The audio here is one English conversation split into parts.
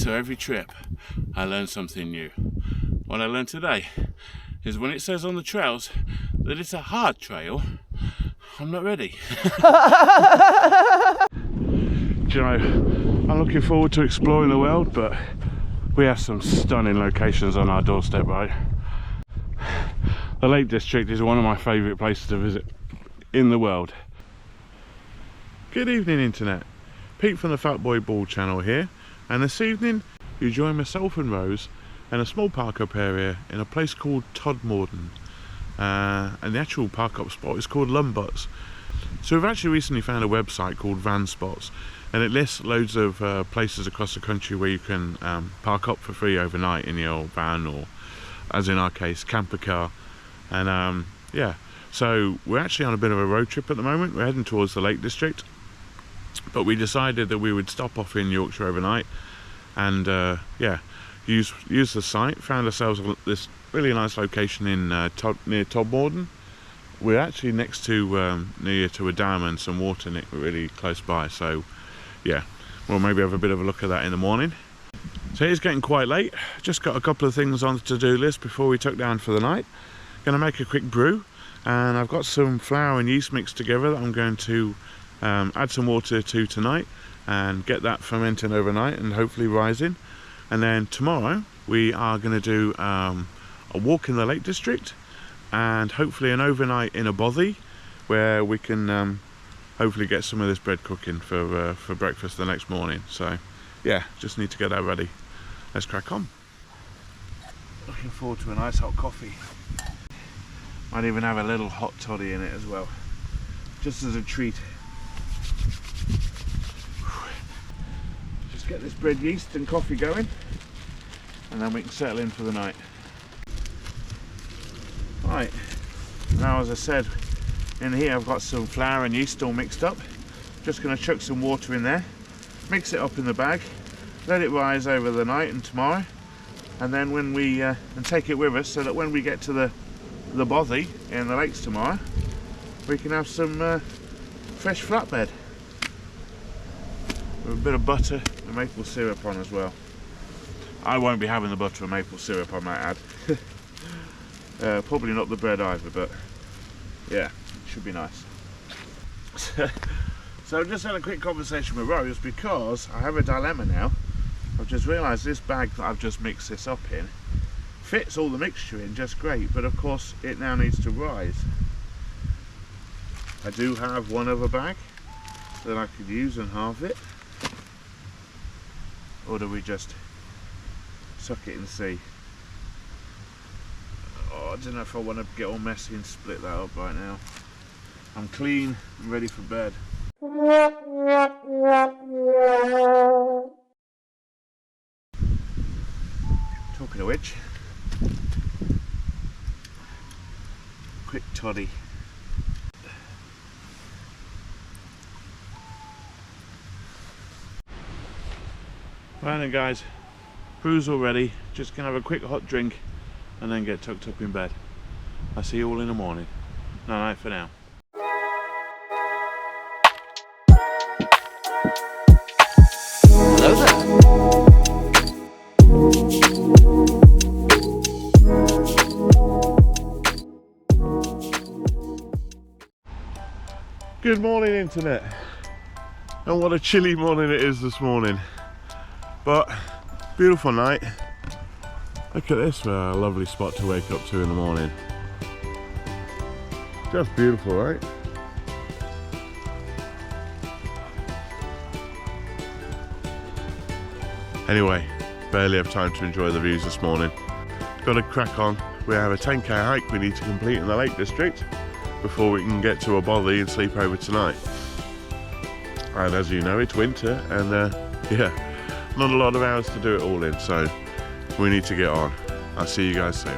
So every trip I learn something new. What I learned today is when it says on the trails that it's a hard trail, I'm not ready. Do you know, I'm looking forward to exploring the world, but we have some stunning locations on our doorstep, right? The Lake District is one of my favourite places to visit in the world. Good evening, Internet. Pete from the Fat Boy Ball channel here, and this evening you join myself and Rose in a small park up area in a place called Todmorden, and the actual park up spot is called Lumbots. So we've actually recently found a website called Van Spots, and it lists loads of places across the country where you can park up for free overnight in your van, or as in our case, camper car. And yeah, so we're actually on a bit of a road trip at the moment. We're heading towards the Lake District, but we decided that we would stop off in Yorkshire overnight and yeah, use the site. Found ourselves this really nice location in near Todmorden. We're actually next to near to a dam and some water really close by, so yeah, we'll maybe have a bit of a look at that in the morning. So it's getting quite late. Just got a couple of things on the to-do list before we tuck down for the night. Gonna make a quick brew, and I've got some flour and yeast mixed together that I'm going to add some water to tonight and get that fermenting overnight and hopefully rising. And then tomorrow we are going to do a walk in the Lake District and hopefully an overnight in a bothy, where we can hopefully get some of this bread cooking for breakfast the next morning. So yeah, just need to get that ready. Let's crack on. Looking forward to a nice hot coffee. Might even have a little hot toddy in it as well, just as a treat. Just get this bread yeast and coffee going, and then we can settle in for the night. Right, now as I said, in here I've got some flour and yeast all mixed up. Just going to chuck some water in there, mix it up in the bag, let it rise over the night and tomorrow, and then when we and take it with us, so that when we get to the bothy in the lakes tomorrow, we can have some fresh flatbread with a bit of butter and maple syrup on as well. I won't be having the butter and maple syrup, I might add. Probably not the bread either, but yeah, it should be nice. So I've just had a quick conversation with Rose because I have a dilemma now. I've just realised this bag that I've just mixed this up in fits all the mixture in just great, but of course it now needs to rise. I do have one other bag that I could use and halve it, or do we just suck it and see? Oh, I don't know if I want to get all messy and split that up right now. I'm clean and ready for bed. Talking of which, quick toddy. Right then guys, brew's all ready. Just gonna have a quick hot drink and then get tucked up in bed. I'll see you all in the morning. Night night for now. Hello there. Good morning, Internet. And what a chilly morning it is this morning. But beautiful night. Look at this, a lovely spot to wake up to in the morning. Just beautiful, right? Anyway, barely have time to enjoy the views this morning. Got to crack on. We have a 10k hike we need to complete in the Lake District before we can get to a bothy and sleep over tonight. And as you know, it's winter, and yeah, not a lot of hours to do it all in, so we need to get on. I'll see you guys soon.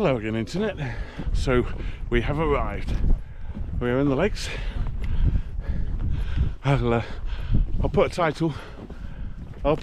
Hello again, internet. So we have arrived. We are in the lakes. I'll put a title up.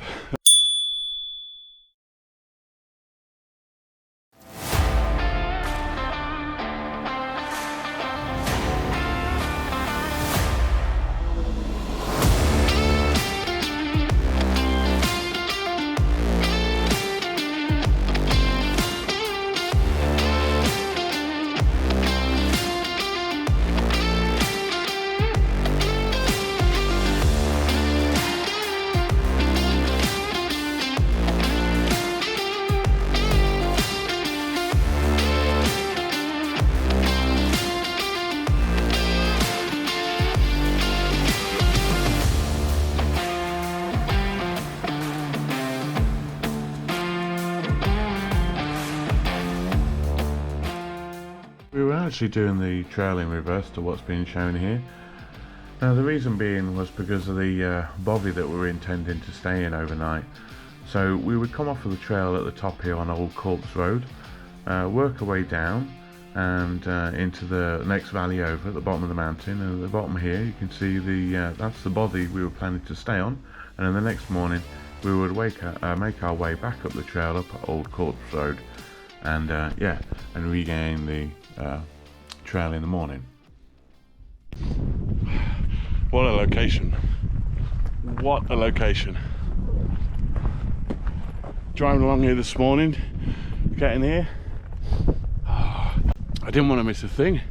We were actually doing the trail in reverse to what's being shown here. Now the reason being was because of the bothy that we were intending to stay in overnight. So we would come off of the trail at the top here on Old Corpse Road, work our way down and into the next valley over at the bottom of the mountain, and at the bottom here you can see that's the bothy we were planning to stay on, and then the next morning we would make our way back up the trail up at Old Corpse Road and and regain the trail in the morning. What a location. What a location. Driving along here this morning, getting here. I didn't want to miss a thing.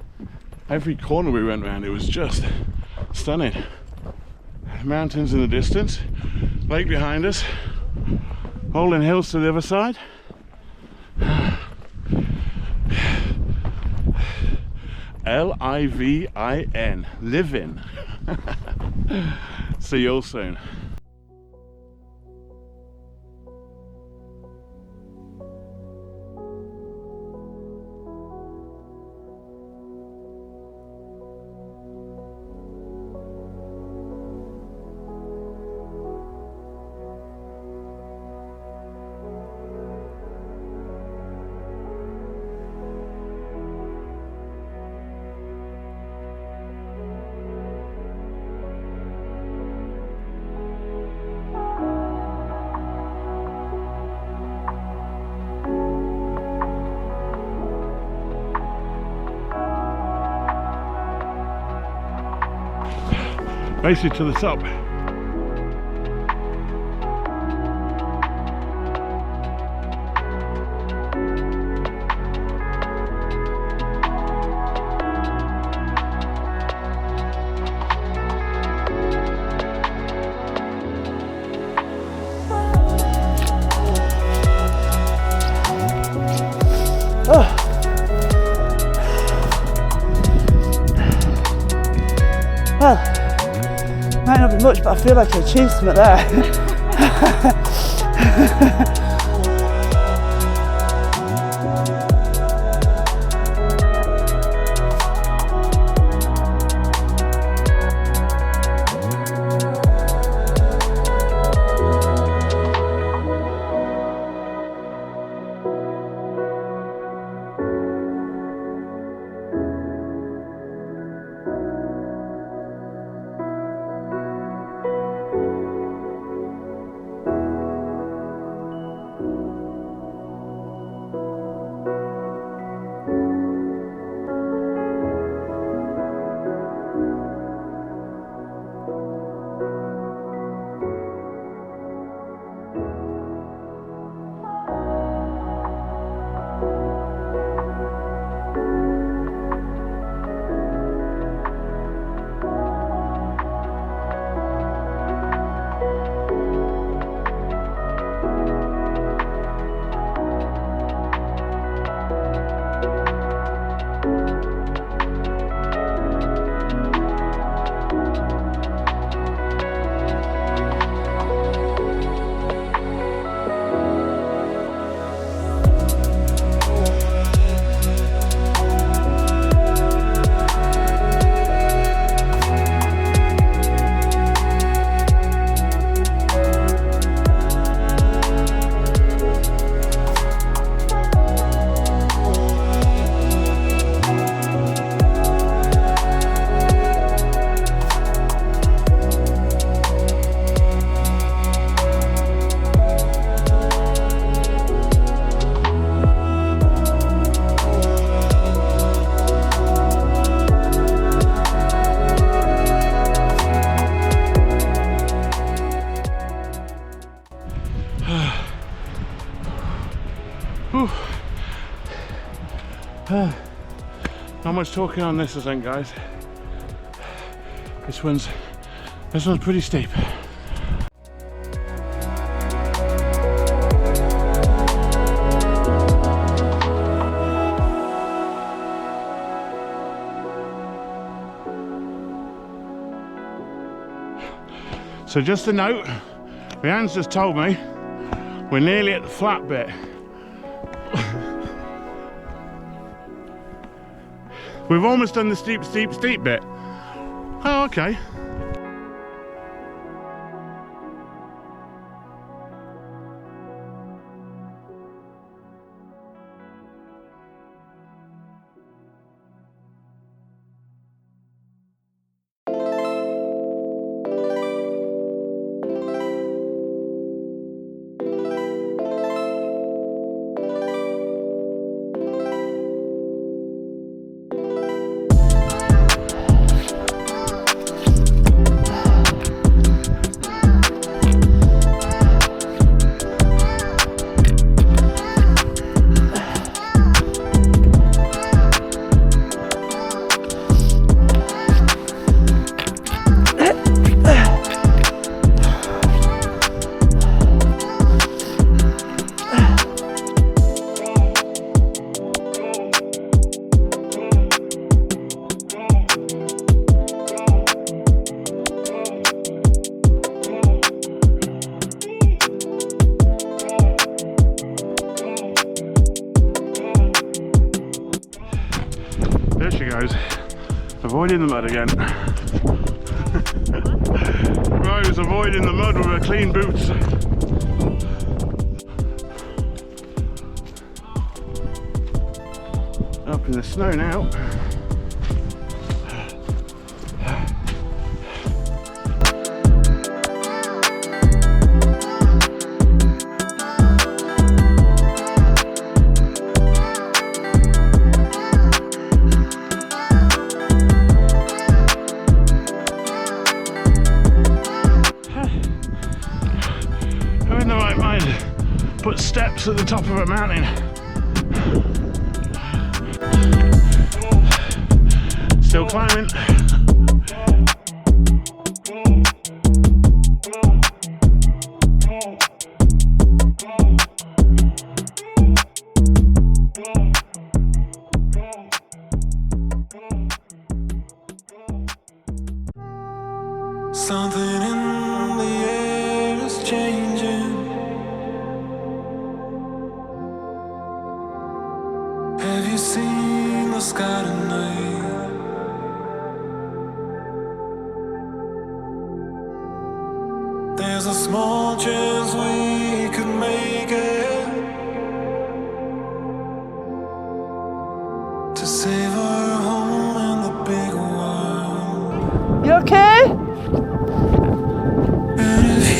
Every corner we went around, it was just stunning. Mountains in the distance, lake behind us, rolling hills to the other side. Livin. Livin. See you all soon. Basically to the top. Well, might not be much, but I feel like I achieved something there. Not much talking on this ascent, guys. This one's pretty steep. So just a note, Rhianne's just told me we're nearly at the flat bit. We've almost done the steep bit. Oh, okay. There she goes, avoiding the mud again. Rose avoiding the mud with her clean boots. Up in the snow now. Put steps at the top of a mountain. Still climbing. Something in the air is changing. Have you seen the sky tonight? There's a small chance we could make it to save our home in the big world. You okay? And if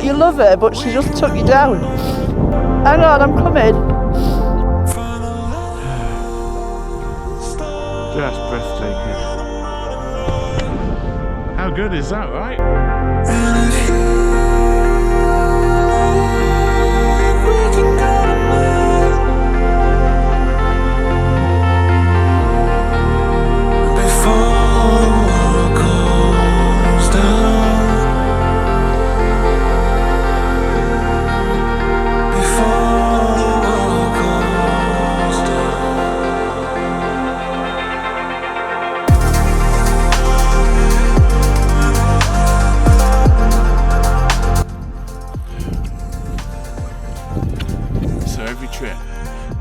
You love her, but she just took you down. Hang on, I'm coming. Just breathtaking. How good is that, right?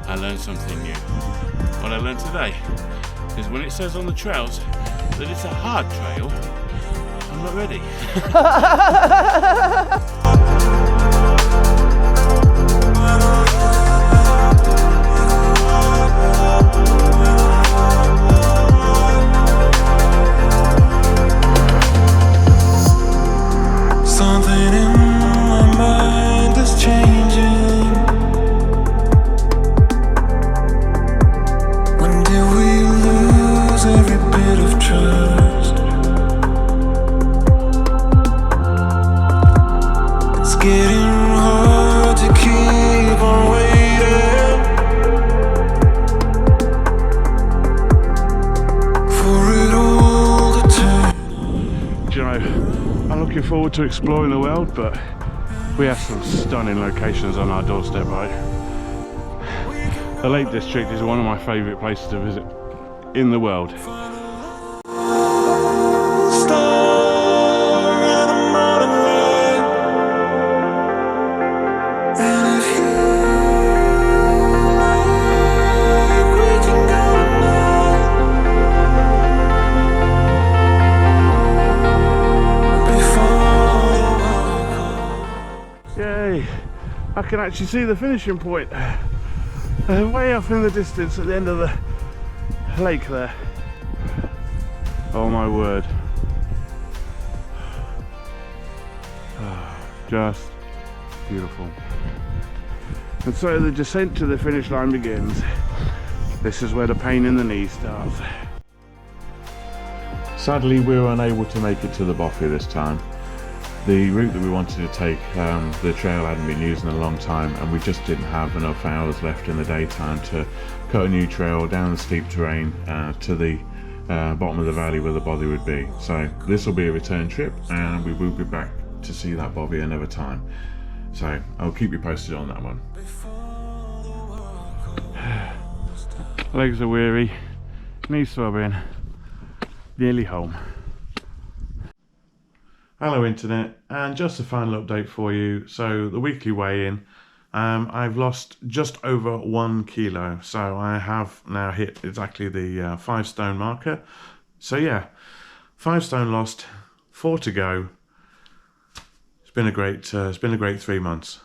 I learned something new. What I learned today is when it says on the trails that it's a hard trail, I'm not ready. something in my mind is changing. When did we lose every bit of trust? looking forward to exploring the world, but we have some stunning locations on our doorstep, right? The Lake District is one of my favourite places to visit in the world. Yay! I can actually see the finishing point way up in the distance at the end of the lake there. Oh my word. Just beautiful. And so the descent to the finish line begins. This is where the pain in the knee starts. Sadly, we were unable to make it to the Bothy this time. The route that we wanted to take, the trail hadn't been used in a long time, and we just didn't have enough hours left in the daytime to cut a new trail down the steep terrain to the bottom of the valley where the bothy would be. So this will be a return trip, and we will be back to see that bothy another time. So I'll keep you posted on that one. Legs are weary, knees throbbing, nearly home. Hello Internet, and just a final update for you. So the weekly weigh-in, I've lost just over 1 kilo, so I have now hit exactly the 5 stone marker. So yeah, 5 stone lost, 4 to go. It's been a great 3 months.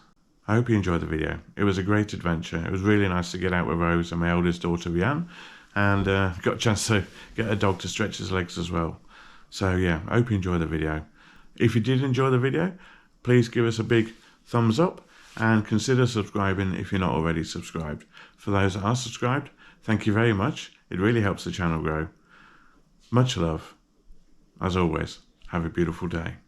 I hope you enjoyed the video. It was a great adventure. It was really nice to get out with Rose and my eldest daughter Rhianne, and got a chance to get a dog to stretch his legs as well. So yeah, I hope you enjoyed the video. If you did enjoy the video, please give us a big thumbs up and consider subscribing if you're not already subscribed. For those that are subscribed, thank you very much. It really helps the channel grow. Much love. As always, have a beautiful day.